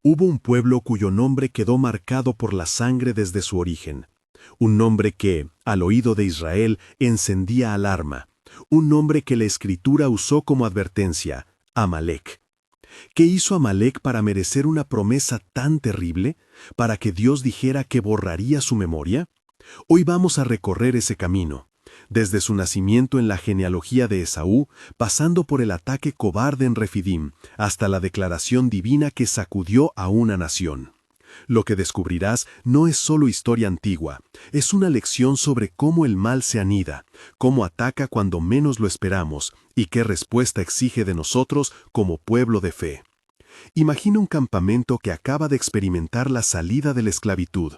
Hubo un pueblo cuyo nombre quedó marcado por la sangre desde su origen. Un nombre que, al oído de Israel, encendía alarma. Un nombre que la Escritura usó como advertencia: Amalek. ¿Qué hizo Amalek para merecer una promesa tan terrible? ¿Para que Dios dijera que borraría su memoria? Hoy vamos a recorrer ese camino, desde su nacimiento en la genealogía de Esaú, pasando por el ataque cobarde en Refidim, hasta la declaración divina que sacudió a una nación. Lo que descubrirás no es solo historia antigua, es una lección sobre cómo el mal se anida, cómo ataca cuando menos lo esperamos y qué respuesta exige de nosotros como pueblo de fe. Imagina un campamento que acaba de experimentar la salida de la esclavitud,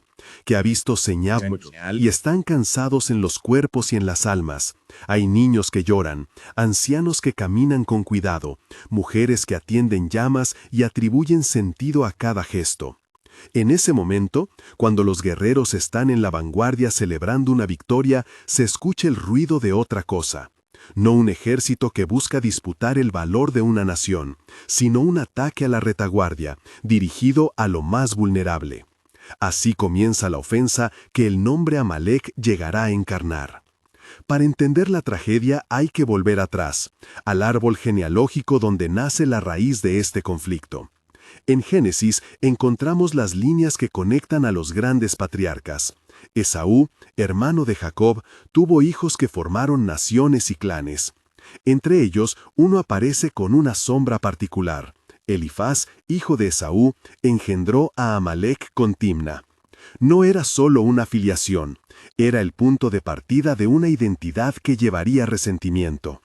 que ha visto señal y están cansados en los cuerpos y en las almas. Hay niños que lloran, ancianos que caminan con cuidado, mujeres que atienden llamas y atribuyen sentido a cada gesto. En ese momento, cuando los guerreros están en la vanguardia celebrando una victoria, se escucha el ruido de otra cosa. No un ejército que busca disputar el valor de una nación, sino un ataque a la retaguardia, dirigido a lo más vulnerable. Así comienza la ofensa que el nombre Amalek llegará a encarnar. Para entender la tragedia hay que volver atrás, al árbol genealógico donde nace la raíz de este conflicto. En Génesis encontramos las líneas que conectan a los grandes patriarcas. Esaú, hermano de Jacob, tuvo hijos que formaron naciones y clanes. Entre ellos, uno aparece con una sombra particular. Elifaz, hijo de Esaú, engendró a Amalek con Timna. No era solo una filiación, era el punto de partida de una identidad que llevaría resentimiento.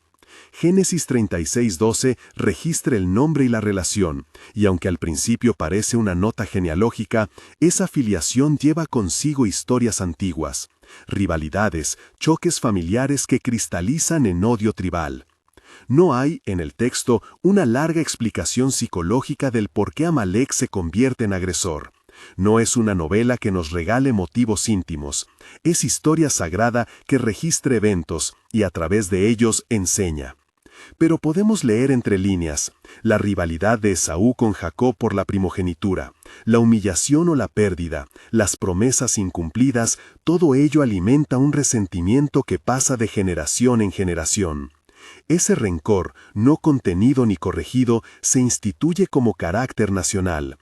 Génesis 36:12 registra el nombre y la relación, y aunque al principio parece una nota genealógica, esa filiación lleva consigo historias antiguas, rivalidades, choques familiares que cristalizan en odio tribal. No hay, en el texto, una larga explicación psicológica del por qué Amalek se convierte en agresor. No es una novela que nos regale motivos íntimos. Es historia sagrada que registra eventos y a través de ellos enseña. Pero podemos leer entre líneas la rivalidad de Esaú con Jacob por la primogenitura, la humillación o la pérdida, las promesas incumplidas, todo ello alimenta un resentimiento que pasa de generación en generación. Ese rencor, no contenido ni corregido, se instituye como carácter nacional.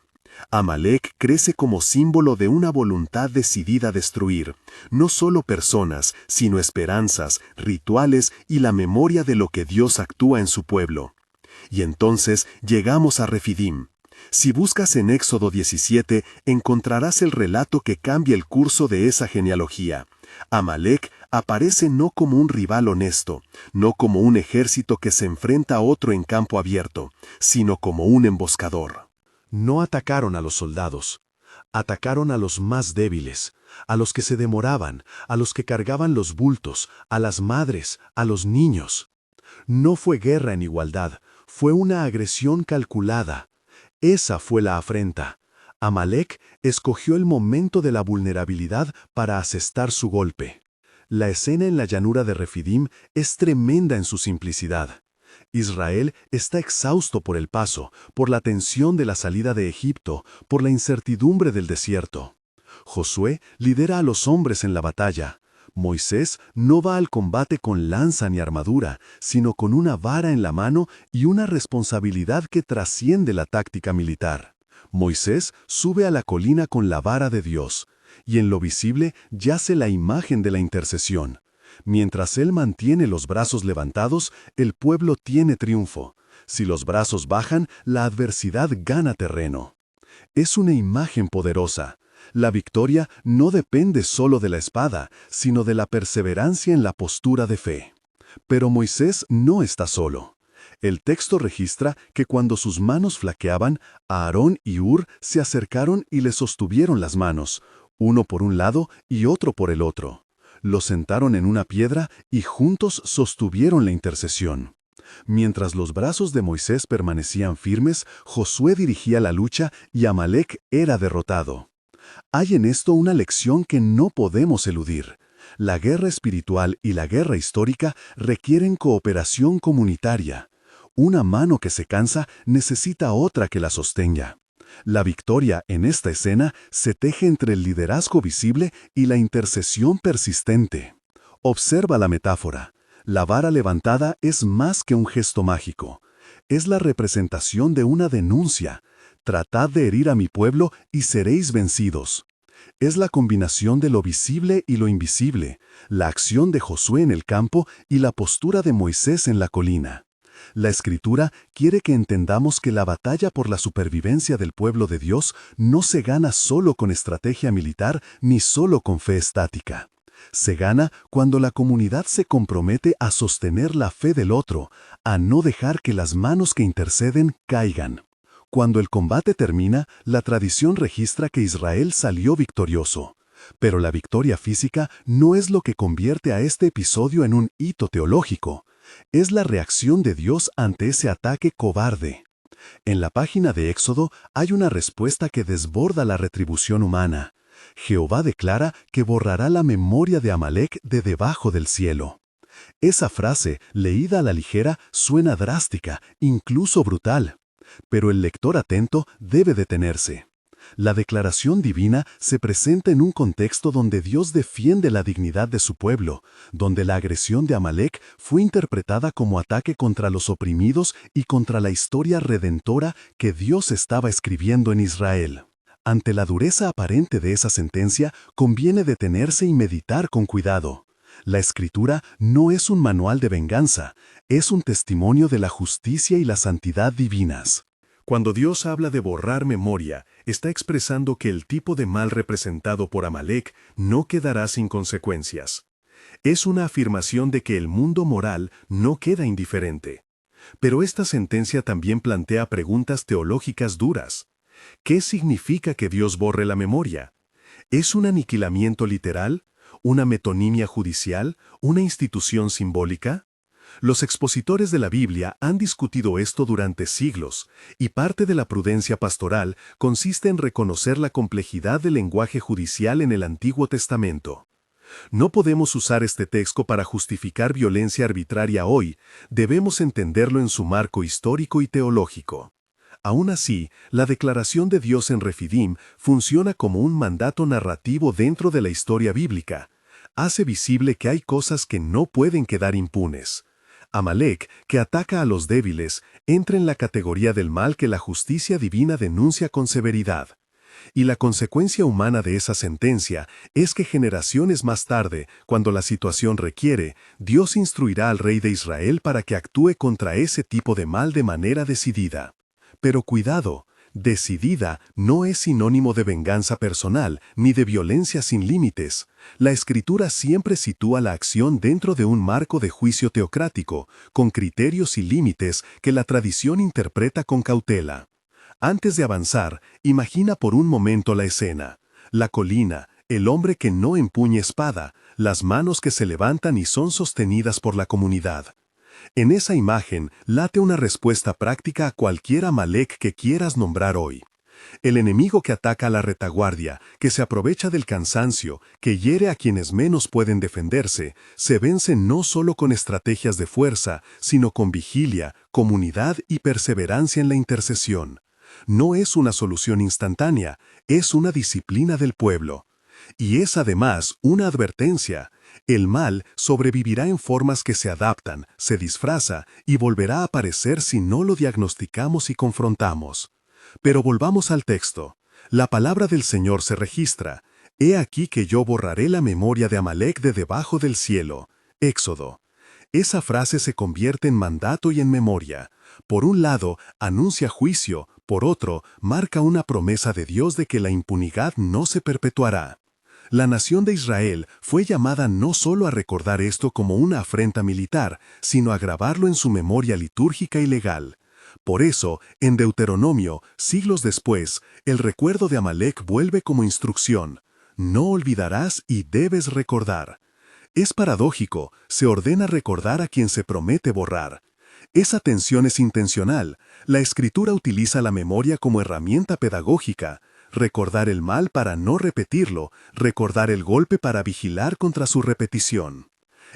Amalek crece como símbolo de una voluntad decidida a destruir, no solo personas, sino esperanzas, rituales y la memoria de lo que Dios actúa en su pueblo. Y entonces llegamos a Refidim. Si buscas en Éxodo 17, encontrarás el relato que cambia el curso de esa genealogía. Amalek aparece no como un rival honesto, no como un ejército que se enfrenta a otro en campo abierto, sino como un emboscador. No atacaron a los soldados, atacaron a los más débiles, a los que se demoraban, a los que cargaban los bultos, a las madres, a los niños. No fue guerra en igualdad, fue una agresión calculada. Esa fue la afrenta. Amalek escogió el momento de la vulnerabilidad para asestar su golpe. La escena en la llanura de Refidim es tremenda en su simplicidad. Israel está exhausto por el paso, por la tensión de la salida de Egipto, por la incertidumbre del desierto. Josué lidera a los hombres en la batalla. Moisés no va al combate con lanza ni armadura, sino con una vara en la mano y una responsabilidad que trasciende la táctica militar. Moisés sube a la colina con la vara de Dios, y en lo visible yace la imagen de la intercesión. Mientras él mantiene los brazos levantados, el pueblo tiene triunfo. Si los brazos bajan, la adversidad gana terreno. Es una imagen poderosa. La victoria no depende solo de la espada, sino de la perseverancia en la postura de fe. Pero Moisés no está solo. El texto registra que cuando sus manos flaqueaban, Aarón y Hur se acercaron y le sostuvieron las manos, uno por un lado y otro por el otro. Lo sentaron en una piedra y juntos sostuvieron la intercesión. Mientras los brazos de Moisés permanecían firmes, Josué dirigía la lucha y Amalek era derrotado. Hay en esto una lección que no podemos eludir. La guerra espiritual y la guerra histórica requieren cooperación comunitaria. Una mano que se cansa necesita otra que la sostenga. La victoria en esta escena se teje entre el liderazgo visible y la intercesión persistente. Observa la metáfora. La vara levantada es más que un gesto mágico. Es la representación de una denuncia. Tratad de herir a mi pueblo y seréis vencidos. Es la combinación de lo visible y lo invisible, la acción de Josué en el campo y la postura de Moisés en la colina. La Escritura quiere que entendamos que la batalla por la supervivencia del pueblo de Dios no se gana solo con estrategia militar ni solo con fe estática. Se gana cuando la comunidad se compromete a sostener la fe del otro, a no dejar que las manos que interceden caigan. Cuando el combate termina, la tradición registra que Israel salió victorioso. Pero la victoria física no es lo que convierte a este episodio en un hito teológico. Es la reacción de Dios ante ese ataque cobarde. En la página de Éxodo hay una respuesta que desborda la retribución humana. Jehová declara que borrará la memoria de Amalek de debajo del cielo. Esa frase, leída a la ligera, suena drástica, incluso brutal. Pero el lector atento debe detenerse. La declaración divina se presenta en un contexto donde Dios defiende la dignidad de su pueblo, donde la agresión de Amalek fue interpretada como ataque contra los oprimidos y contra la historia redentora que Dios estaba escribiendo en Israel. Ante la dureza aparente de esa sentencia, conviene detenerse y meditar con cuidado. La Escritura no es un manual de venganza, es un testimonio de la justicia y la santidad divinas. Cuando Dios habla de borrar memoria, está expresando que el tipo de mal representado por Amalek no quedará sin consecuencias. Es una afirmación de que el mundo moral no queda indiferente. Pero esta sentencia también plantea preguntas teológicas duras. ¿Qué significa que Dios borre la memoria? ¿Es un aniquilamiento literal? ¿Una metonimia judicial? ¿Una institución simbólica? Los expositores de la Biblia han discutido esto durante siglos, y parte de la prudencia pastoral consiste en reconocer la complejidad del lenguaje judicial en el Antiguo Testamento. No podemos usar este texto para justificar violencia arbitraria hoy, debemos entenderlo en su marco histórico y teológico. Aún así, la declaración de Dios en Refidim funciona como un mandato narrativo dentro de la historia bíblica. Hace visible que hay cosas que no pueden quedar impunes. Amalek, que ataca a los débiles, entra en la categoría del mal que la justicia divina denuncia con severidad. Y la consecuencia humana de esa sentencia es que generaciones más tarde, cuando la situación requiere, Dios instruirá al rey de Israel para que actúe contra ese tipo de mal de manera decidida. Pero cuidado, decidida no es sinónimo de venganza personal ni de violencia sin límites. La Escritura siempre sitúa la acción dentro de un marco de juicio teocrático, con criterios y límites que la tradición interpreta con cautela. Antes de avanzar, imagina por un momento la escena. La colina, el hombre que no empuña espada, las manos que se levantan y son sostenidas por la comunidad. En esa imagen late una respuesta práctica a cualquier Amalek que quieras nombrar hoy. El enemigo que ataca a la retaguardia, que se aprovecha del cansancio, que hiere a quienes menos pueden defenderse, se vence no solo con estrategias de fuerza, sino con vigilia, comunidad y perseverancia en la intercesión. No es una solución instantánea, es una disciplina del pueblo. Y es además una advertencia. El mal sobrevivirá en formas que se adaptan, se disfraza y volverá a aparecer si no lo diagnosticamos y confrontamos. Pero volvamos al texto. La palabra del Señor se registra. He aquí que yo borraré la memoria de Amalek de debajo del cielo. Éxodo. Esa frase se convierte en mandato y en memoria. Por un lado, anuncia juicio, por otro, marca una promesa de Dios de que la impunidad no se perpetuará. La nación de Israel fue llamada no solo a recordar esto como una afrenta militar, sino a grabarlo en su memoria litúrgica y legal. Por eso, en Deuteronomio, siglos después, el recuerdo de Amalek vuelve como instrucción. No olvidarás y debes recordar. Es paradójico, se ordena recordar a quien se promete borrar. Esa tensión es intencional. La Escritura utiliza la memoria como herramienta pedagógica. Recordar el mal para no repetirlo, recordar el golpe para vigilar contra su repetición.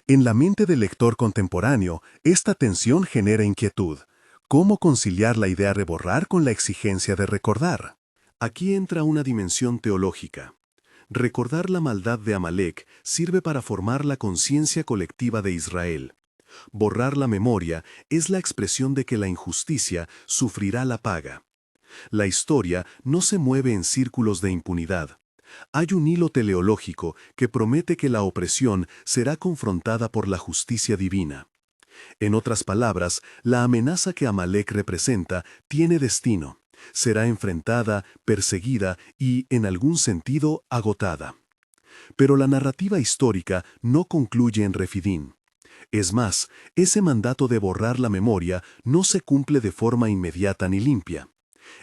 En la mente del lector contemporáneo, esta tensión genera inquietud. ¿Cómo conciliar la idea de borrar con la exigencia de recordar? Aquí entra una dimensión teológica. Recordar la maldad de Amalek sirve para formar la conciencia colectiva de Israel. Borrar la memoria es la expresión de que la injusticia sufrirá la paga. La historia no se mueve en círculos de impunidad. Hay un hilo teleológico que promete que la opresión será confrontada por la justicia divina. En otras palabras, la amenaza que Amalek representa tiene destino. Será enfrentada, perseguida y, en algún sentido, agotada. Pero la narrativa histórica no concluye en Refidín. Es más, ese mandato de borrar la memoria no se cumple de forma inmediata ni limpia.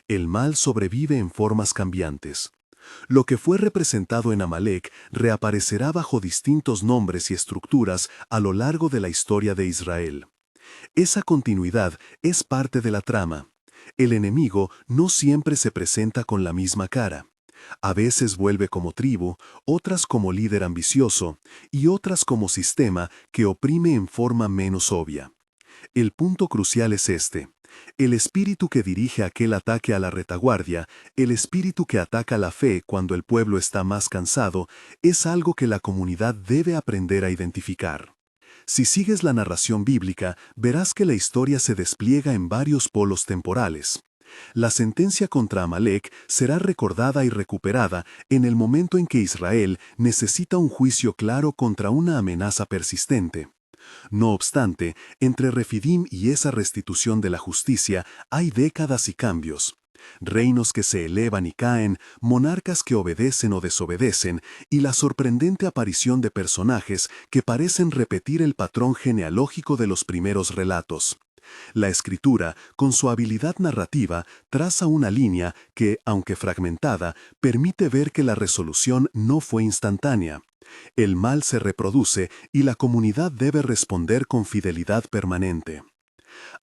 El mal sobrevive en formas cambiantes. Lo que fue representado en Amalek reaparecerá bajo distintos nombres y estructuras a lo largo de la historia de Israel. Esa continuidad es parte de la trama. El enemigo no siempre se presenta con la misma cara. A veces vuelve como tribu, otras como líder ambicioso y otras como sistema que oprime en forma menos obvia. El punto crucial es este. El espíritu que dirige aquel ataque a la retaguardia, el espíritu que ataca la fe cuando el pueblo está más cansado, es algo que la comunidad debe aprender a identificar. Si sigues la narración bíblica, verás que la historia se despliega en varios polos temporales. La sentencia contra Amalek será recordada y recuperada en el momento en que Israel necesita un juicio claro contra una amenaza persistente. No obstante, entre Refidim y esa restitución de la justicia hay décadas y cambios. Reinos que se elevan y caen, monarcas que obedecen o desobedecen, y la sorprendente aparición de personajes que parecen repetir el patrón genealógico de los primeros relatos. La escritura, con su habilidad narrativa, traza una línea que, aunque fragmentada, permite ver que la resolución no fue instantánea. El mal se reproduce y la comunidad debe responder con fidelidad permanente.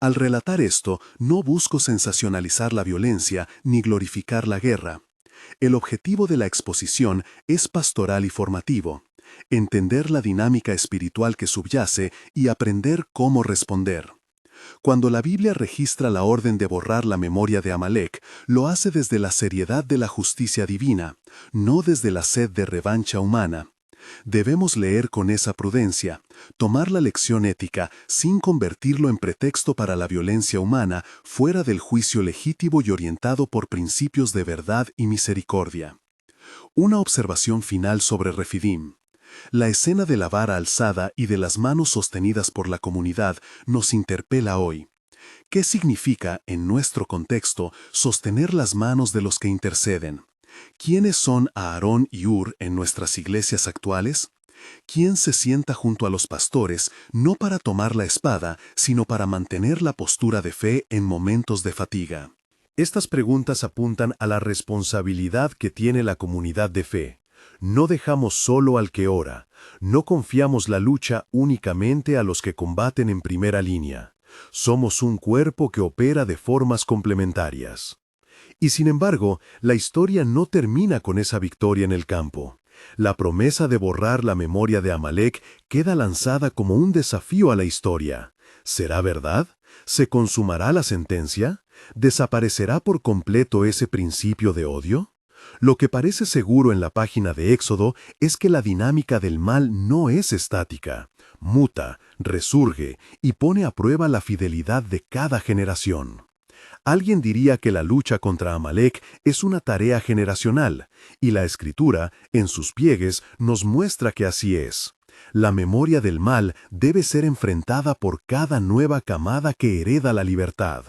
Al relatar esto, no busco sensacionalizar la violencia ni glorificar la guerra. El objetivo de la exposición es pastoral y formativo: entender la dinámica espiritual que subyace y aprender cómo responder. Cuando la Biblia registra la orden de borrar la memoria de Amalek, lo hace desde la seriedad de la justicia divina, no desde la sed de revancha humana. Debemos leer con esa prudencia, tomar la lección ética sin convertirlo en pretexto para la violencia humana fuera del juicio legítimo y orientado por principios de verdad y misericordia. Una observación final sobre Refidim. La escena de la vara alzada y de las manos sostenidas por la comunidad nos interpela hoy. ¿Qué significa, en nuestro contexto, sostener las manos de los que interceden? ¿Quiénes son Aarón y Hur en nuestras iglesias actuales? ¿Quién se sienta junto a los pastores no para tomar la espada, sino para mantener la postura de fe en momentos de fatiga? Estas preguntas apuntan a la responsabilidad que tiene la comunidad de fe. No dejamos solo al que ora, no confiamos la lucha únicamente a los que combaten en primera línea. Somos un cuerpo que opera de formas complementarias. Y sin embargo, la historia no termina con esa victoria en el campo. La promesa de borrar la memoria de Amalek queda lanzada como un desafío a la historia. ¿Será verdad? ¿Se consumará la sentencia? ¿Desaparecerá por completo ese principio de odio? Lo que parece seguro en la página de Éxodo es que la dinámica del mal no es estática. Muta, resurge y pone a prueba la fidelidad de cada generación. Alguien diría que la lucha contra Amalek es una tarea generacional, y la Escritura, en sus pliegues, nos muestra que así es. La memoria del mal debe ser enfrentada por cada nueva camada que hereda la libertad.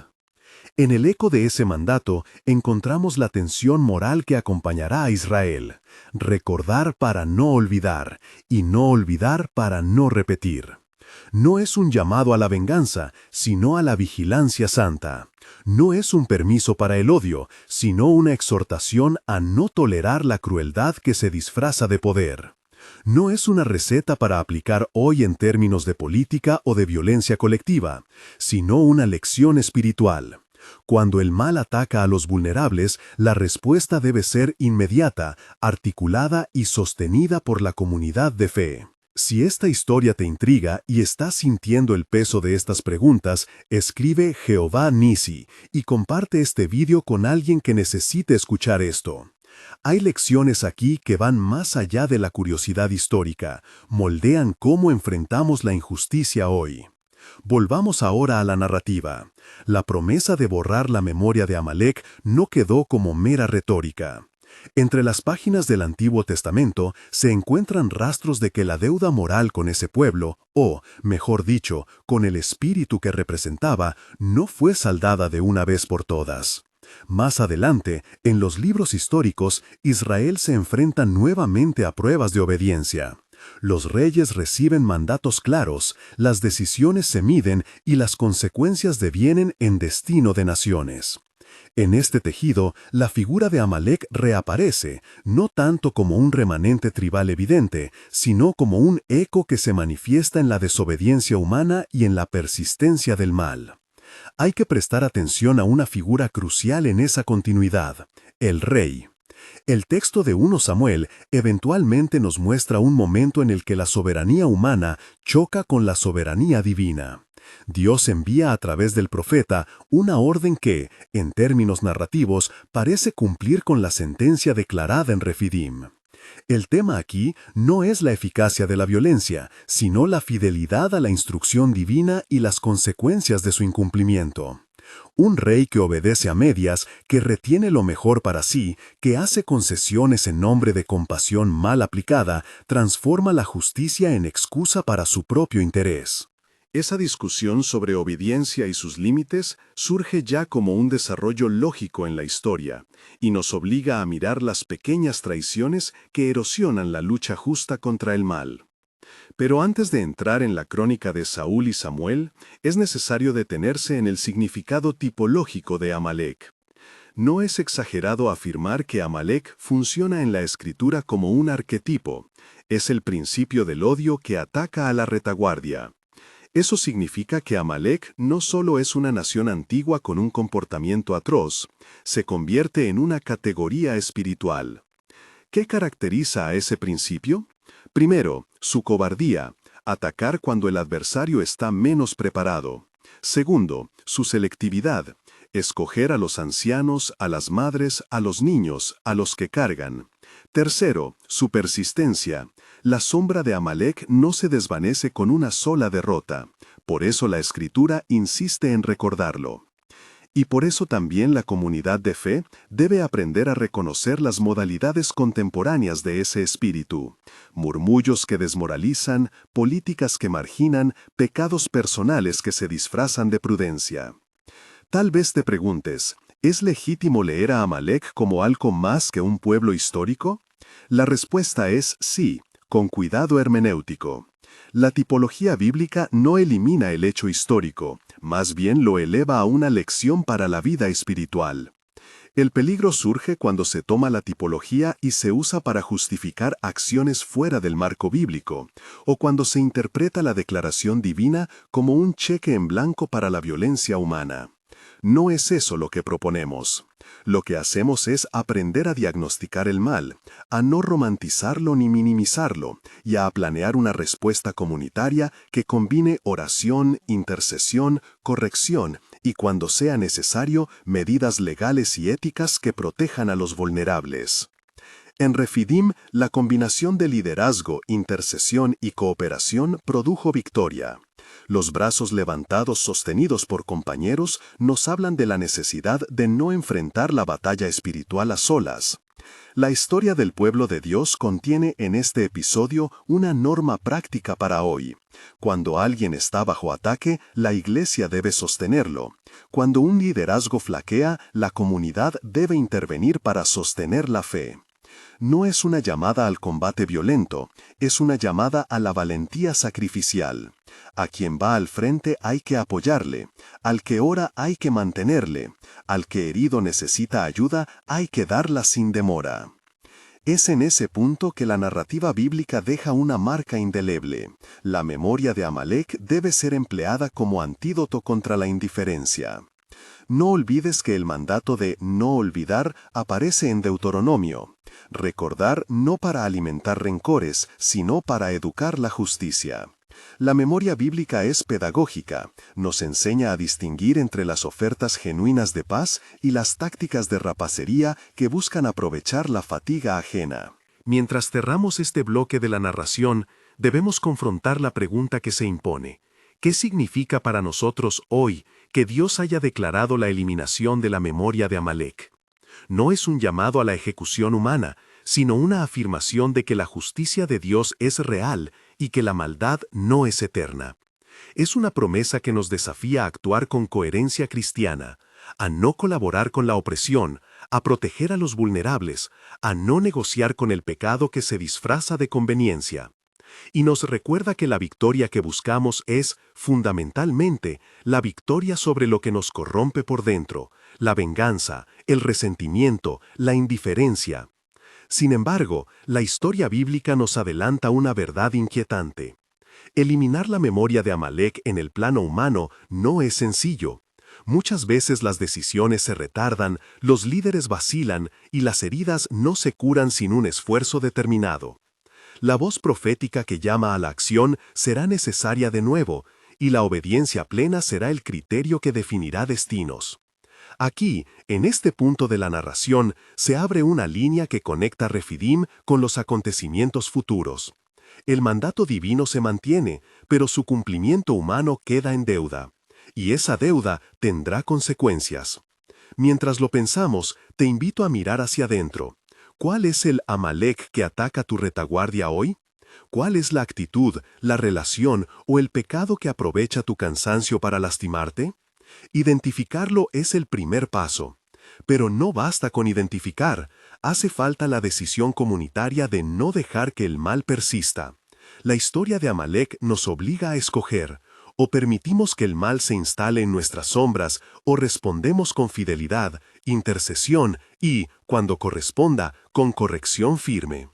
En el eco de ese mandato encontramos la tensión moral que acompañará a Israel: recordar para no olvidar, y no olvidar para no repetir. No es un llamado a la venganza, sino a la vigilancia santa. No es un permiso para el odio, sino una exhortación a no tolerar la crueldad que se disfraza de poder. No es una receta para aplicar hoy en términos de política o de violencia colectiva, sino una lección espiritual. Cuando el mal ataca a los vulnerables, la respuesta debe ser inmediata, articulada y sostenida por la comunidad de fe. Si esta historia te intriga y estás sintiendo el peso de estas preguntas, escribe Jehová Nisi y comparte este vídeo con alguien que necesite escuchar esto. Hay lecciones aquí que van más allá de la curiosidad histórica, moldean cómo enfrentamos la injusticia hoy. Volvamos ahora a la narrativa. La promesa de borrar la memoria de Amalek no quedó como mera retórica. Entre las páginas del Antiguo Testamento se encuentran rastros de que la deuda moral con ese pueblo, o, mejor dicho, con el espíritu que representaba, no fue saldada de una vez por todas. Más adelante, en los libros históricos, Israel se enfrenta nuevamente a pruebas de obediencia. Los reyes reciben mandatos claros, las decisiones se miden y las consecuencias devienen en destino de naciones. En este tejido, la figura de Amalek reaparece, no tanto como un remanente tribal evidente, sino como un eco que se manifiesta en la desobediencia humana y en la persistencia del mal. Hay que prestar atención a una figura crucial en esa continuidad, el rey. El texto de 1 Samuel eventualmente nos muestra un momento en el que la soberanía humana choca con la soberanía divina. Dios envía a través del profeta una orden que, en términos narrativos, parece cumplir con la sentencia declarada en Refidim. El tema aquí no es la eficacia de la violencia, sino la fidelidad a la instrucción divina y las consecuencias de su incumplimiento. Un rey que obedece a medias, que retiene lo mejor para sí, que hace concesiones en nombre de compasión mal aplicada, transforma la justicia en excusa para su propio interés. Esa discusión sobre obediencia y sus límites surge ya como un desarrollo lógico en la historia, y nos obliga a mirar las pequeñas traiciones que erosionan la lucha justa contra el mal. Pero antes de entrar en la crónica de Saúl y Samuel, es necesario detenerse en el significado tipológico de Amalek. No es exagerado afirmar que Amalek funciona en la escritura como un arquetipo. Es el principio del odio que ataca a la retaguardia. Eso significa que Amalek no solo es una nación antigua con un comportamiento atroz, se convierte en una categoría espiritual. ¿Qué caracteriza a ese principio? Primero, su cobardía, atacar cuando el adversario está menos preparado. Segundo, su selectividad, escoger a los ancianos, a las madres, a los niños, a los que cargan. Tercero, su persistencia. La sombra de Amalek no se desvanece con una sola derrota. Por eso la Escritura insiste en recordarlo. Y por eso también la comunidad de fe debe aprender a reconocer las modalidades contemporáneas de ese espíritu. Murmullos que desmoralizan, políticas que marginan, pecados personales que se disfrazan de prudencia. Tal vez te preguntes, ¿es legítimo leer a Amalek como algo más que un pueblo histórico? La respuesta es sí, con cuidado hermenéutico. La tipología bíblica no elimina el hecho histórico, más bien lo eleva a una lección para la vida espiritual. El peligro surge cuando se toma la tipología y se usa para justificar acciones fuera del marco bíblico, o cuando se interpreta la declaración divina como un cheque en blanco para la violencia humana. No es eso lo que proponemos. Lo que hacemos es aprender a diagnosticar el mal, a no romantizarlo ni minimizarlo, y a planear una respuesta comunitaria que combine oración, intercesión, corrección y, cuando sea necesario, medidas legales y éticas que protejan a los vulnerables. En Refidim, la combinación de liderazgo, intercesión y cooperación produjo victoria. Los brazos levantados sostenidos por compañeros nos hablan de la necesidad de no enfrentar la batalla espiritual a solas. La historia del pueblo de Dios contiene en este episodio una norma práctica para hoy. Cuando alguien está bajo ataque, la iglesia debe sostenerlo. Cuando un liderazgo flaquea, la comunidad debe intervenir para sostener la fe. No es una llamada al combate violento, es una llamada a la valentía sacrificial. A quien va al frente hay que apoyarle, al que ora hay que mantenerle, al que herido necesita ayuda hay que darla sin demora. Es en ese punto que la narrativa bíblica deja una marca indeleble. La memoria de Amalek debe ser empleada como antídoto contra la indiferencia. No olvides que el mandato de no olvidar aparece en Deuteronomio. Recordar no para alimentar rencores, sino para educar la justicia. La memoria bíblica es pedagógica, nos enseña a distinguir entre las ofertas genuinas de paz y las tácticas de rapacería que buscan aprovechar la fatiga ajena. Mientras cerramos este bloque de la narración, debemos confrontar la pregunta que se impone. ¿Qué significa para nosotros hoy que Dios haya declarado la eliminación de la memoria de Amalek? No es un llamado a la ejecución humana, sino una afirmación de que la justicia de Dios es real y que la maldad no es eterna. Es una promesa que nos desafía a actuar con coherencia cristiana, a no colaborar con la opresión, a proteger a los vulnerables, a no negociar con el pecado que se disfraza de conveniencia. Y nos recuerda que la victoria que buscamos es, fundamentalmente, la victoria sobre lo que nos corrompe por dentro, la venganza, el resentimiento, la indiferencia. Sin embargo, la historia bíblica nos adelanta una verdad inquietante. Eliminar la memoria de Amalek en el plano humano no es sencillo. Muchas veces las decisiones se retardan, los líderes vacilan y las heridas no se curan sin un esfuerzo determinado. La voz profética que llama a la acción será necesaria de nuevo, y la obediencia plena será el criterio que definirá destinos. Aquí, en este punto de la narración, se abre una línea que conecta Refidim con los acontecimientos futuros. El mandato divino se mantiene, pero su cumplimiento humano queda en deuda. Y esa deuda tendrá consecuencias. Mientras lo pensamos, te invito a mirar hacia adentro. ¿Cuál es el Amalek que ataca tu retaguardia hoy? ¿Cuál es la actitud, la relación o el pecado que aprovecha tu cansancio para lastimarte? Identificarlo es el primer paso. Pero no basta con identificar, hace falta la decisión comunitaria de no dejar que el mal persista. La historia de Amalek nos obliga a escoger, o permitimos que el mal se instale en nuestras sombras, o respondemos con fidelidad, intercesión y, cuando corresponda, con corrección firme.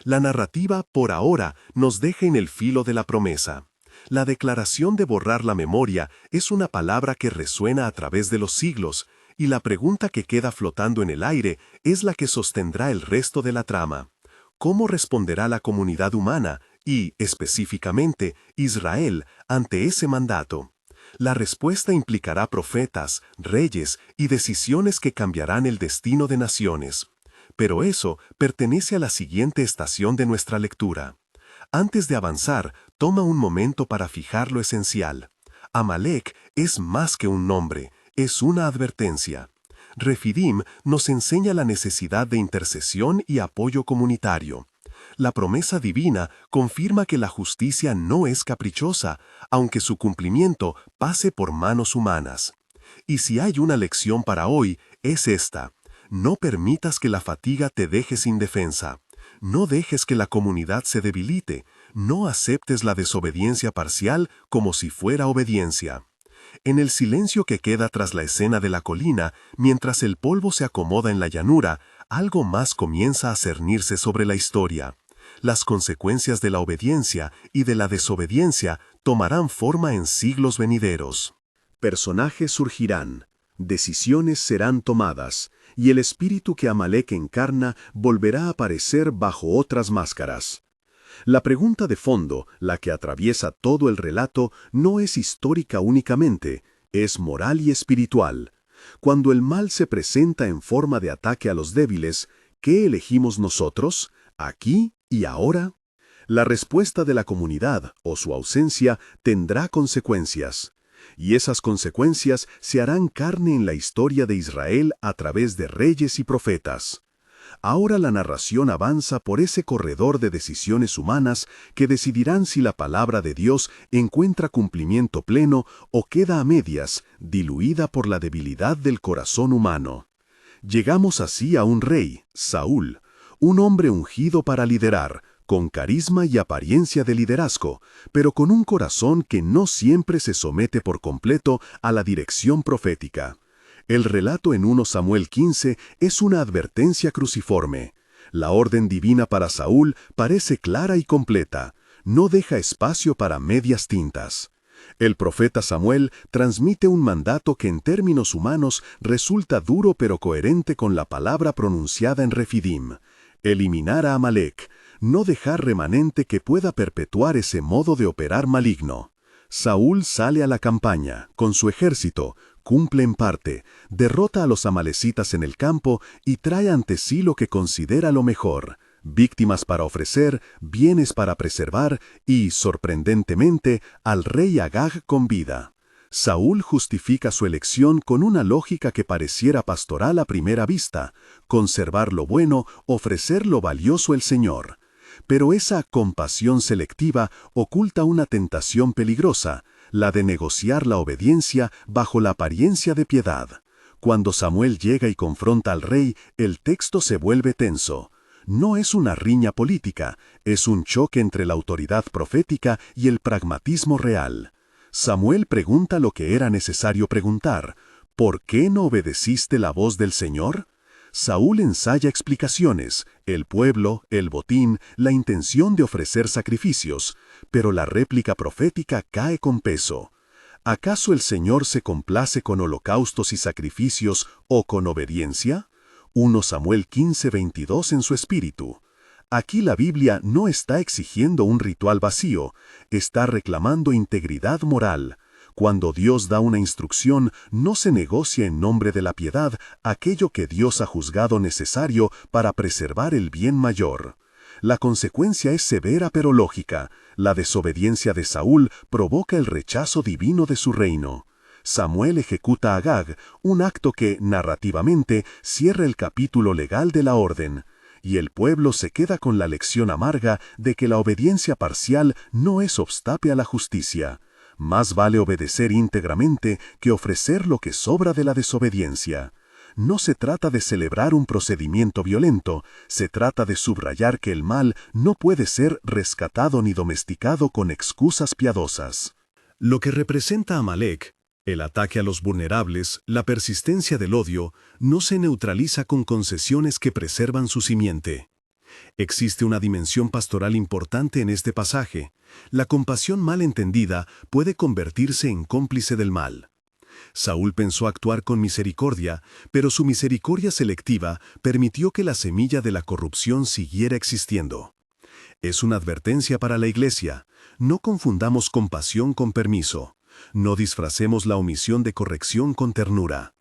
La narrativa, por ahora, nos deja en el filo de la promesa. La declaración de borrar la memoria es una palabra que resuena a través de los siglos, y la pregunta que queda flotando en el aire es la que sostendrá el resto de la trama. ¿Cómo responderá la comunidad humana y, específicamente, Israel ante ese mandato? La respuesta implicará profetas, reyes y decisiones que cambiarán el destino de naciones. Pero eso pertenece a la siguiente estación de nuestra lectura. Antes de avanzar, toma un momento para fijar lo esencial. Amalek es más que un nombre, es una advertencia. Refidim nos enseña la necesidad de intercesión y apoyo comunitario. La promesa divina confirma que la justicia no es caprichosa, aunque su cumplimiento pase por manos humanas. Y si hay una lección para hoy, es esta. No permitas que la fatiga te deje sin defensa. No dejes que la comunidad se debilite. No aceptes la desobediencia parcial como si fuera obediencia. En el silencio que queda tras la escena de la colina, mientras el polvo se acomoda en la llanura, algo más comienza a cernirse sobre la historia. Las consecuencias de la obediencia y de la desobediencia tomarán forma en siglos venideros. Personajes surgirán, decisiones serán tomadas, y el espíritu que Amalek encarna volverá a aparecer bajo otras máscaras. La pregunta de fondo, la que atraviesa todo el relato, no es histórica únicamente, es moral y espiritual. Cuando el mal se presenta en forma de ataque a los débiles, ¿qué elegimos nosotros, aquí y ahora? La respuesta de la comunidad, o su ausencia, tendrá consecuencias. Y esas consecuencias se harán carne en la historia de Israel a través de reyes y profetas. Ahora la narración avanza por ese corredor de decisiones humanas que decidirán si la palabra de Dios encuentra cumplimiento pleno o queda a medias, diluida por la debilidad del corazón humano. Llegamos así a un rey, Saúl, un hombre ungido para liderar, con carisma y apariencia de liderazgo, pero con un corazón que no siempre se somete por completo a la dirección profética. El relato en 1 Samuel 15 es una advertencia cruciforme. La orden divina para Saúl parece clara y completa, no deja espacio para medias tintas. El profeta Samuel transmite un mandato que en términos humanos resulta duro pero coherente con la palabra pronunciada en Refidim. eliminar a Amalek, no dejar remanente que pueda perpetuar ese modo de operar maligno. Saúl sale a la campaña, con su ejército, cumple en parte, derrota a los amalecitas en el campo y trae ante sí lo que considera lo mejor: víctimas para ofrecer, bienes para preservar y, sorprendentemente, al rey Agag con vida. Saúl justifica su elección con una lógica que pareciera pastoral a primera vista: conservar lo bueno, ofrecer lo valioso el Señor. Pero esa compasión selectiva oculta una tentación peligrosa, la de negociar la obediencia bajo la apariencia de piedad. Cuando Samuel llega y confronta al rey, el texto se vuelve tenso. No es una riña política, es un choque entre la autoridad profética y el pragmatismo real. Samuel pregunta lo que era necesario preguntar: ¿por qué no obedeciste la voz del Señor? Saúl ensaya explicaciones: el pueblo, el botín, la intención de ofrecer sacrificios, pero la réplica profética cae con peso. ¿Acaso el Señor se complace con holocaustos y sacrificios o con obediencia? 1 Samuel 15:22 en su espíritu. Aquí la Biblia no está exigiendo un ritual vacío, está reclamando integridad moral. Cuando Dios da una instrucción, no se negocia en nombre de la piedad aquello que Dios ha juzgado necesario para preservar el bien mayor. La consecuencia es severa pero lógica: la desobediencia de Saúl provoca el rechazo divino de su reino. Samuel ejecuta a Agag, un acto que, narrativamente, cierra el capítulo legal de la orden, y el pueblo se queda con la lección amarga de que la obediencia parcial no es obstacle a la justicia. Más vale obedecer íntegramente que ofrecer lo que sobra de la desobediencia. No se trata de celebrar un procedimiento violento, se trata de subrayar que el mal no puede ser rescatado ni domesticado con excusas piadosas. Lo que representa Amalek, el ataque a los vulnerables, la persistencia del odio, no se neutraliza con concesiones que preservan su simiente. Existe una dimensión pastoral importante en este pasaje. La compasión mal entendida puede convertirse en cómplice del mal. Saúl pensó actuar con misericordia, pero su misericordia selectiva permitió que la semilla de la corrupción siguiera existiendo. Es una advertencia para la Iglesia: no confundamos compasión con permiso. No disfracemos la omisión de corrección con ternura.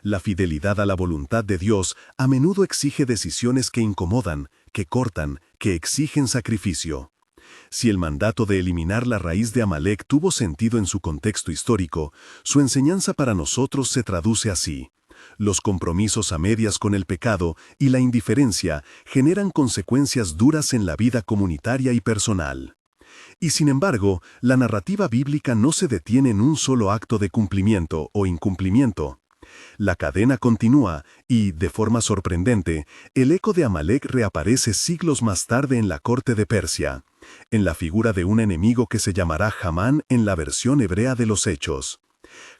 La fidelidad a la voluntad de Dios a menudo exige decisiones que incomodan, que cortan, que exigen sacrificio. Si el mandato de eliminar la raíz de Amalek tuvo sentido en su contexto histórico, su enseñanza para nosotros se traduce así: los compromisos a medias con el pecado y la indiferencia generan consecuencias duras en la vida comunitaria y personal. Y sin embargo, la narrativa bíblica no se detiene en un solo acto de cumplimiento o incumplimiento. La cadena continúa y, de forma sorprendente, el eco de Amalek reaparece siglos más tarde en la corte de Persia, en la figura de un enemigo que se llamará Hamán en la versión hebrea de los Hechos.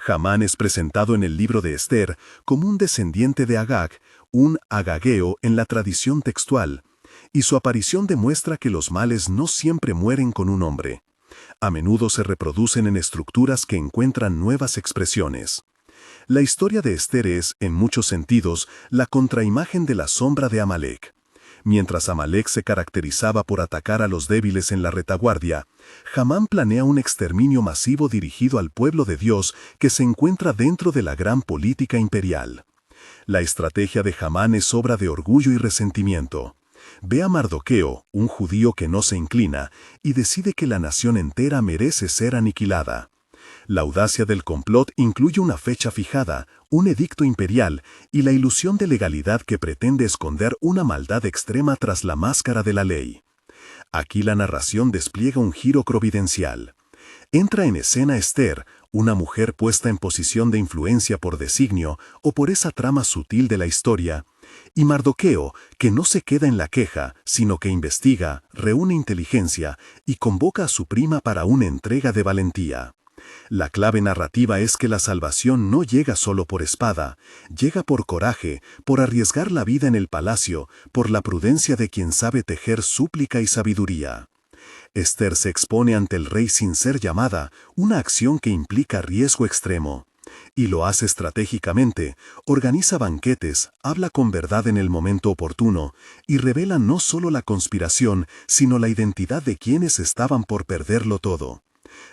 Hamán es presentado en el libro de Esther como un descendiente de Agag, un agageo en la tradición textual, y su aparición demuestra que los males no siempre mueren con un hombre. A menudo se reproducen en estructuras que encuentran nuevas expresiones. La historia de Esther es, en muchos sentidos, la contraimagen de la sombra de Amalek. Mientras Amalek se caracterizaba por atacar a los débiles en la retaguardia, Hamán planea un exterminio masivo dirigido al pueblo de Dios que se encuentra dentro de la gran política imperial. La estrategia de Hamán es obra de orgullo y resentimiento. Ve a Mardoqueo, un judío que no se inclina, y decide que la nación entera merece ser aniquilada. La audacia del complot incluye una fecha fijada, un edicto imperial y la ilusión de legalidad que pretende esconder una maldad extrema tras la máscara de la ley. Aquí la narración despliega un giro providencial. Entra en escena Esther, una mujer puesta en posición de influencia por designio o por esa trama sutil de la historia, y Mardoqueo, que no se queda en la queja, sino que investiga, reúne inteligencia y convoca a su prima para una entrega de valentía. La clave narrativa es que la salvación no llega solo por espada, llega por coraje, por arriesgar la vida en el palacio, por la prudencia de quien sabe tejer súplica y sabiduría. Esther se expone ante el rey sin ser llamada, una acción que implica riesgo extremo. Y lo hace estratégicamente, organiza banquetes, habla con verdad en el momento oportuno, y revela no solo la conspiración, sino la identidad de quienes estaban por perderlo todo.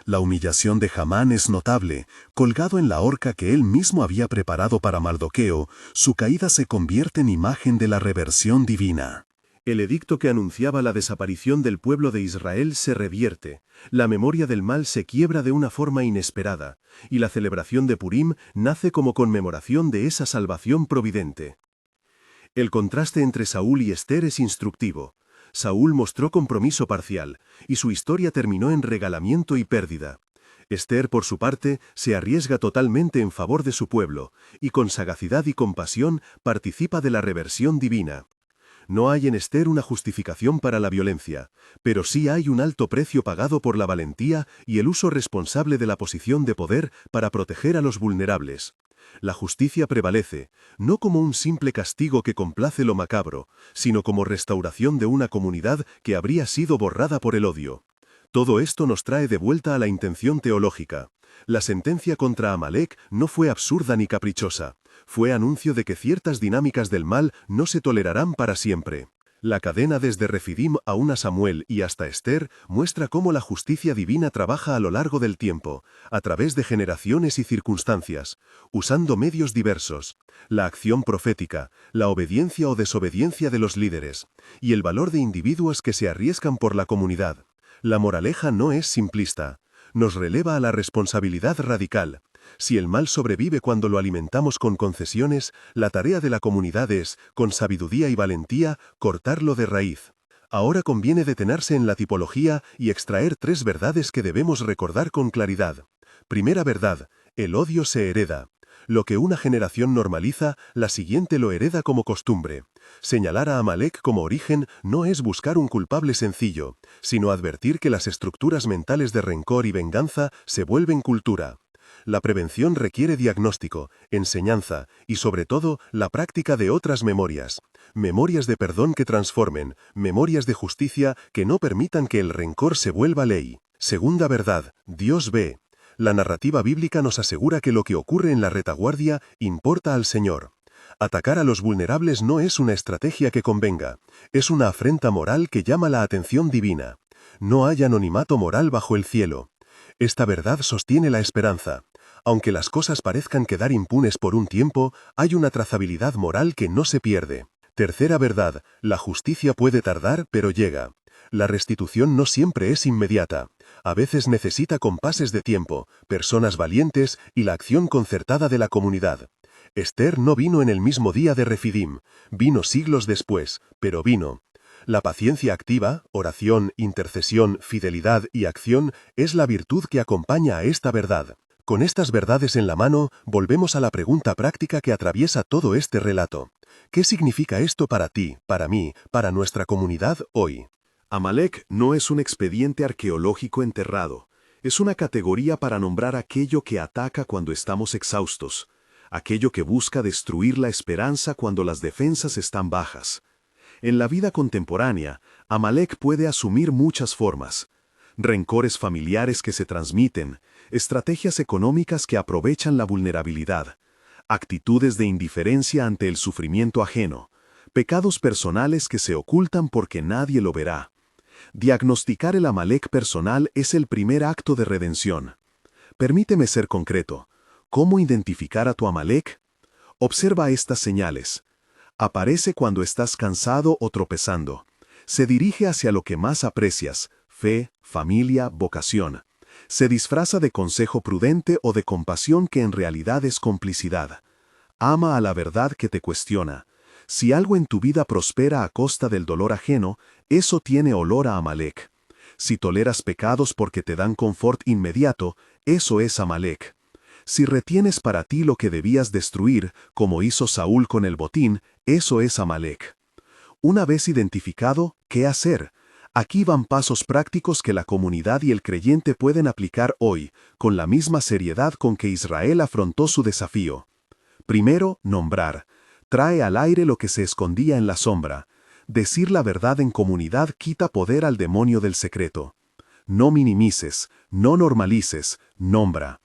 La humillación de Hamán es notable. Colgado en la horca que él mismo había preparado para Mardoqueo, su caída se convierte en imagen de la reversión divina. El edicto que anunciaba la desaparición del pueblo de Israel se revierte, la memoria del mal se quiebra de una forma inesperada, y la celebración de Purim nace como conmemoración de esa salvación providente. El contraste entre Saúl y Ester es instructivo. Saúl mostró compromiso parcial, y su historia terminó en regalamiento y pérdida. Ester, por su parte, se arriesga totalmente en favor de su pueblo, y con sagacidad y compasión participa de la reversión divina. No hay en Ester una justificación para la violencia, pero sí hay un alto precio pagado por la valentía y el uso responsable de la posición de poder para proteger a los vulnerables. La justicia prevalece, no como un simple castigo que complace lo macabro, sino como restauración de una comunidad que habría sido borrada por el odio. Todo esto nos trae de vuelta a la intención teológica. La sentencia contra Amalek no fue absurda ni caprichosa. Fue anuncio de que ciertas dinámicas del mal no se tolerarán para siempre. La cadena desde Refidim a una Samuel y hasta Ester muestra cómo la justicia divina trabaja a lo largo del tiempo, a través de generaciones y circunstancias, usando medios diversos, la acción profética, la obediencia o desobediencia de los líderes, y el valor de individuos que se arriesgan por la comunidad. La moraleja no es simplista. Nos releva a la responsabilidad radical. Si el mal sobrevive cuando lo alimentamos con concesiones, la tarea de la comunidad es, con sabiduría y valentía, cortarlo de raíz. Ahora conviene detenerse en la tipología y extraer 3 verdades que debemos recordar con claridad. Primera verdad, el odio se hereda. Lo que una generación normaliza, la siguiente lo hereda como costumbre. Señalar a Amalek como origen no es buscar un culpable sencillo, sino advertir que las estructuras mentales de rencor y venganza se vuelven cultura. La prevención requiere diagnóstico, enseñanza y, sobre todo, la práctica de otras memorias. Memorias de perdón que transformen, memorias de justicia que no permitan que el rencor se vuelva ley. Segunda verdad, Dios ve. La narrativa bíblica nos asegura que lo que ocurre en la retaguardia importa al Señor. Atacar a los vulnerables no es una estrategia que convenga, es una afrenta moral que llama la atención divina. No hay anonimato moral bajo el cielo. Esta verdad sostiene la esperanza. Aunque las cosas parezcan quedar impunes por un tiempo, hay una trazabilidad moral que no se pierde. Tercera verdad, la justicia puede tardar, pero llega. La restitución no siempre es inmediata. A veces necesita compases de tiempo, personas valientes y la acción concertada de la comunidad. Ester no vino en el mismo día de Refidim, vino siglos después, pero vino. La paciencia activa, oración, intercesión, fidelidad y acción es la virtud que acompaña a esta verdad. Con estas verdades en la mano, volvemos a la pregunta práctica que atraviesa todo este relato. ¿Qué significa esto para ti, para mí, para nuestra comunidad hoy? Amalek no es un expediente arqueológico enterrado. Es una categoría para nombrar aquello que ataca cuando estamos exhaustos, aquello que busca destruir la esperanza cuando las defensas están bajas. En la vida contemporánea, Amalek puede asumir muchas formas. Rencores familiares que se transmiten, estrategias económicas que aprovechan la vulnerabilidad, actitudes de indiferencia ante el sufrimiento ajeno, pecados personales que se ocultan porque nadie lo verá. Diagnosticar el Amalek personal es el primer acto de redención. Permíteme ser concreto. ¿Cómo identificar a tu Amalek? Observa estas señales. Aparece cuando estás cansado o tropezando. Se dirige hacia lo que más aprecias, fe, familia, vocación. Se disfraza de consejo prudente o de compasión que en realidad es complicidad. Ama a la verdad que te cuestiona. Si algo en tu vida prospera a costa del dolor ajeno, eso tiene olor a Amalek. Si toleras pecados porque te dan confort inmediato, eso es Amalek. Si retienes para ti lo que debías destruir, como hizo Saúl con el botín, eso es Amalek. Una vez identificado, ¿qué hacer? Aquí van pasos prácticos que la comunidad y el creyente pueden aplicar hoy, con la misma seriedad con que Israel afrontó su desafío. Primero, nombrar. Trae al aire lo que se escondía en la sombra. Decir la verdad en comunidad quita poder al demonio del secreto. No minimices, no normalices, nombra.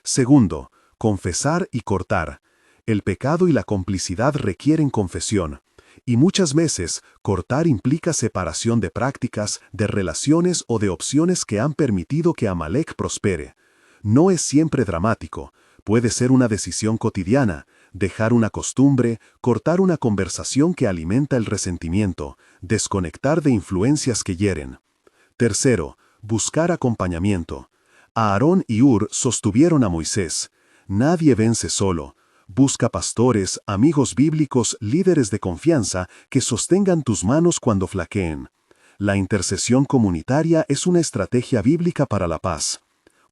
Segundo, confesar y cortar. El pecado y la complicidad requieren confesión. Y muchas veces, cortar implica separación de prácticas, de relaciones o de opciones que han permitido que Amalek prospere. No es siempre dramático, puede ser una decisión cotidiana, dejar una costumbre, cortar una conversación que alimenta el resentimiento, desconectar de influencias que hieren. Tercero, buscar acompañamiento. Aarón y Hur sostuvieron a Moisés. Nadie vence solo. Busca pastores, amigos bíblicos, líderes de confianza que sostengan tus manos cuando flaqueen. La intercesión comunitaria es una estrategia bíblica para la paz.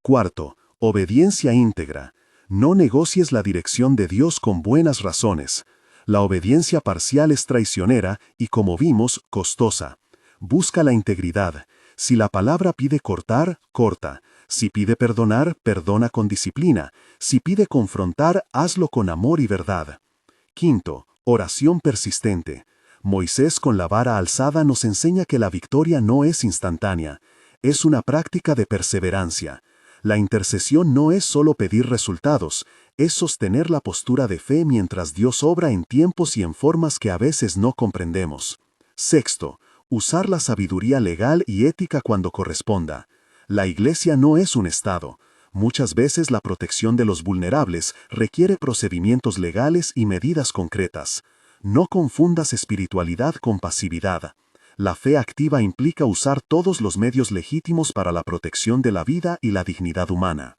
Cuarto, obediencia íntegra. No negocies la dirección de Dios con buenas razones. La obediencia parcial es traicionera y, como vimos, costosa. Busca la integridad. Si la palabra pide cortar, corta. Si pide perdonar, perdona con disciplina. Si pide confrontar, hazlo con amor y verdad. Quinto, oración persistente. Moisés con la vara alzada nos enseña que la victoria no es instantánea. Es una práctica de perseverancia. La intercesión no es solo pedir resultados, es sostener la postura de fe mientras Dios obra en tiempos y en formas que a veces no comprendemos. Sexto, usar la sabiduría legal y ética cuando corresponda. La Iglesia no es un Estado. Muchas veces la protección de los vulnerables requiere procedimientos legales y medidas concretas. No confundas espiritualidad con pasividad. La fe activa implica usar todos los medios legítimos para la protección de la vida y la dignidad humana.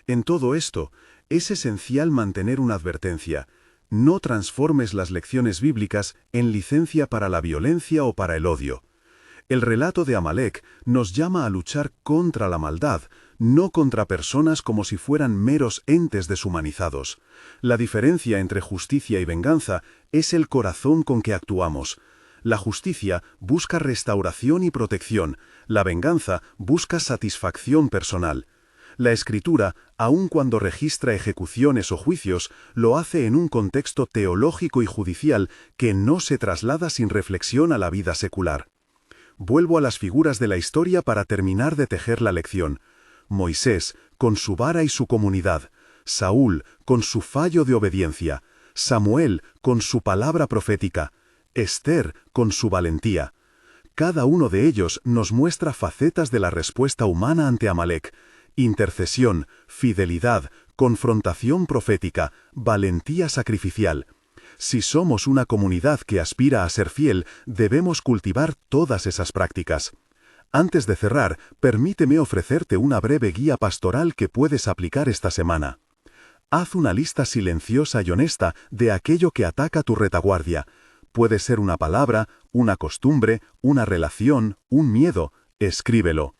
En todo esto, es esencial mantener una advertencia. No transformes las lecciones bíblicas en licencia para la violencia o para el odio. El relato de Amalek nos llama a luchar contra la maldad, no contra personas como si fueran meros entes deshumanizados. La diferencia entre justicia y venganza es el corazón con que actuamos. La justicia busca restauración y protección, la venganza busca satisfacción personal. La Escritura, aun cuando registra ejecuciones o juicios, lo hace en un contexto teológico y judicial que no se traslada sin reflexión a la vida secular. Vuelvo a las figuras de la historia para terminar de tejer la lección. Moisés, con su vara y su comunidad. Saúl, con su fallo de obediencia. Samuel, con su palabra profética. Esther, con su valentía. Cada uno de ellos nos muestra facetas de la respuesta humana ante Amalek. Intercesión, fidelidad, confrontación profética, valentía sacrificial. Si somos una comunidad que aspira a ser fiel, debemos cultivar todas esas prácticas. Antes de cerrar, permíteme ofrecerte una breve guía pastoral que puedes aplicar esta semana. Haz una lista silenciosa y honesta de aquello que ataca tu retaguardia. Puede ser una palabra, una costumbre, una relación, un miedo. Escríbelo.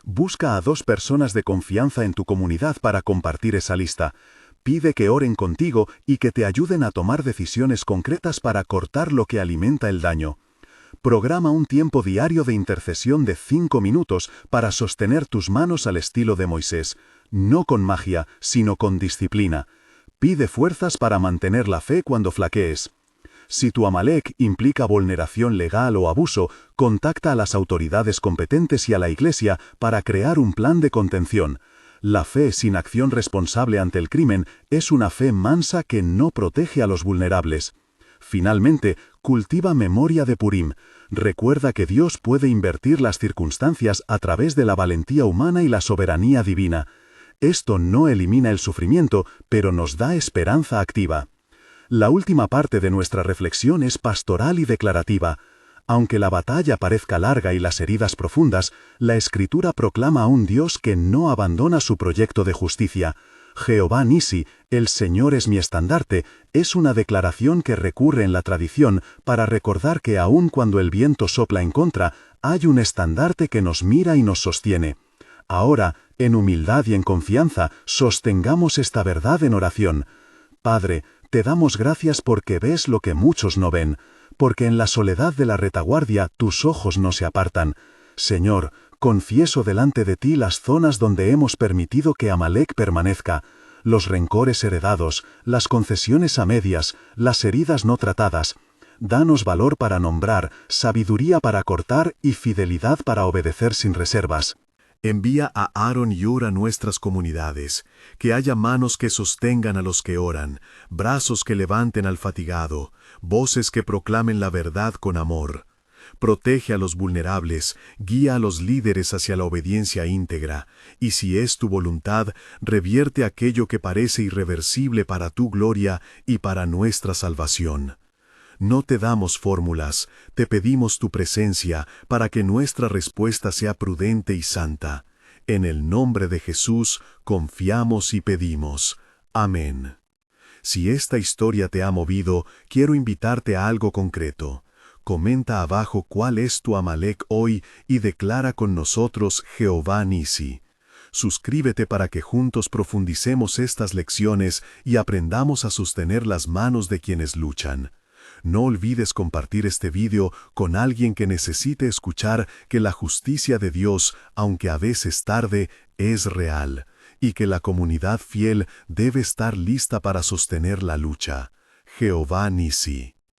Busca a 2 personas de confianza en tu comunidad para compartir esa lista. Pide que oren contigo y que te ayuden a tomar decisiones concretas para cortar lo que alimenta el daño. Programa un tiempo diario de intercesión de 5 minutos para sostener tus manos al estilo de Moisés, no con magia, sino con disciplina. Pide fuerzas para mantener la fe cuando flaquees. Si tu Amalek implica vulneración legal o abuso, contacta a las autoridades competentes y a la Iglesia para crear un plan de contención. La fe sin acción responsable ante el crimen es una fe mansa que no protege a los vulnerables. Finalmente, cultiva memoria de Purim. Recuerda que Dios puede invertir las circunstancias a través de la valentía humana y la soberanía divina. Esto no elimina el sufrimiento, pero nos da esperanza activa. La última parte de nuestra reflexión es pastoral y declarativa. Aunque la batalla parezca larga y las heridas profundas, la Escritura proclama a un Dios que no abandona su proyecto de justicia. Jehová Nisi, el Señor es mi estandarte, es una declaración que recurre en la tradición para recordar que aun cuando el viento sopla en contra, hay un estandarte que nos mira y nos sostiene. Ahora, en humildad y en confianza, sostengamos esta verdad en oración. Padre, te damos gracias porque ves lo que muchos no ven, porque en la soledad de la retaguardia tus ojos no se apartan. Señor, confieso delante de ti las zonas donde hemos permitido que Amalek permanezca, los rencores heredados, las concesiones a medias, las heridas no tratadas. Danos valor para nombrar, sabiduría para cortar y fidelidad para obedecer sin reservas. Envía a Aarón y Hur a nuestras comunidades, que haya manos que sostengan a los que oran, brazos que levanten al fatigado, voces que proclamen la verdad con amor. Protege a los vulnerables, guía a los líderes hacia la obediencia íntegra, y si es tu voluntad, revierte aquello que parece irreversible para tu gloria y para nuestra salvación. No te damos fórmulas, te pedimos tu presencia para que nuestra respuesta sea prudente y santa. En el nombre de Jesús confiamos y pedimos. Amén. Si esta historia te ha movido, quiero invitarte a algo concreto. Comenta abajo cuál es tu Amalek hoy y declara con nosotros Jehová Nisi. Suscríbete para que juntos profundicemos estas lecciones y aprendamos a sostener las manos de quienes luchan. No olvides compartir este video con alguien que necesite escuchar que la justicia de Dios, aunque a veces tarde, es real, y que la comunidad fiel debe estar lista para sostener la lucha. Jehová Nisi.